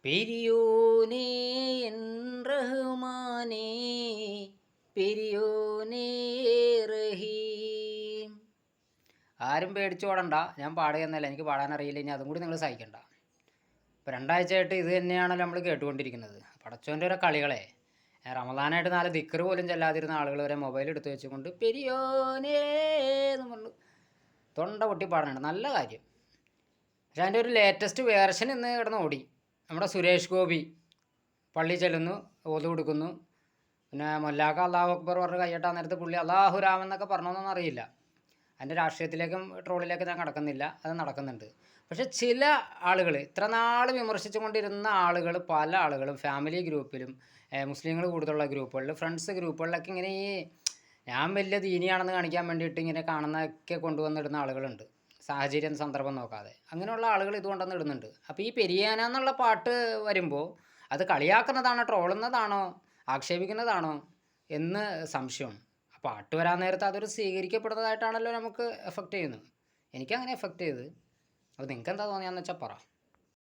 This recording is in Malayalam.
പെരിയോനേ എൻ റഹ്മാനേ, പെരിയോനേ റഹീം. ആരും പേടിച്ചോടണ്ട, ഞാൻ പാടുകയെന്നല്ല, എനിക്ക് പാടാനറിയില്ല. ഇനി അതും കൂടി നിങ്ങൾ സഹിക്കണ്ട. ഇപ്പോൾ 2 ആഴ്ചയായിട്ട് ഇത് തന്നെയാണല്ലോ നമ്മൾ കേട്ടുകൊണ്ടിരിക്കുന്നത്. പടച്ചോൻ്റെ ഓരോ കളികളെ. റമദാനായിട്ട് 4 ദിക്ർ പോലും ചെല്ലാതിരുന്ന ആളുകൾ വരെ മൊബൈൽ എടുത്ത് വെച്ചുകൊണ്ട് പെരിയോനേ എന്ന് പറഞ്ഞു തൊണ്ട പൊട്ടി പാടുന്നുണ്ട്. നല്ല കാര്യം. പക്ഷെ അതിൻ്റെ ഒരു ലേറ്റസ്റ്റ് വേർഷൻ ഇന്ന് കിടന്ന് ഓടി. നമ്മുടെ സുരേഷ് ഗോപി പള്ളി ചെല്ലുന്നു, ഓതു കൊടുക്കുന്നു. പിന്നെ മൊല്ലാക്ക അള്ളാഹു അക്ബർ പറഞ്ഞ് കയ്യട്ടാൻ നേരത്ത് പുള്ളി അള്ളാഹു രാമെന്നൊക്കെ പറഞ്ഞോന്നൊന്നും അറിയില്ല. അതിൻ്റെ രാഷ്ട്രീയത്തിലേക്കും ട്രോളിലേക്കും ഞാൻ കടക്കുന്നില്ല, അത് നടക്കുന്നുണ്ട്. പക്ഷെ ചില ആളുകൾ, ഇത്ര നാൾ വിമർശിച്ചു കൊണ്ടിരുന്ന ആളുകൾ, പല ആളുകളും ഫാമിലി ഗ്രൂപ്പിലും മുസ്ലിങ്ങൾ കൂടുതലുള്ള ഗ്രൂപ്പുകളിൽ, ഫ്രണ്ട്സ് ഗ്രൂപ്പുകളിലൊക്കെ ഇങ്ങനെ ഈ ഞാൻ വലിയ ദീനിയാണെന്ന് കാണിക്കാൻ വേണ്ടിയിട്ട് ഇങ്ങനെ കാണുന്നതൊക്കെ കൊണ്ടുവന്നിടുന്ന ആളുകളുണ്ട്, സാഹചര്യം സന്ദർഭം നോക്കാതെ. അങ്ങനെയുള്ള ആളുകൾ ഇതുകൊണ്ടൊന്ന് ഇടുന്നുണ്ട്. അപ്പോൾ ഈ പെരിയാന എന്നുള്ള പാട്ട് വരുമ്പോൾ അത് കളിയാക്കുന്നതാണോ, ട്രോളുന്നതാണോ, ആക്ഷേപിക്കുന്നതാണോ എന്ന് സംശയം. ആ പാട്ട് വരാൻ നേരത്ത് അതൊരു സ്വീകരിക്കപ്പെടുന്നതായിട്ടാണല്ലോ നമുക്ക് എഫക്റ്റ് ചെയ്യുന്നത്. എനിക്കങ്ങനെ എഫക്റ്റ് ചെയ്ത്. അപ്പോൾ നിങ്ങൾക്ക് എന്താ തോന്നിയാന്ന് വെച്ചാൽ പറ.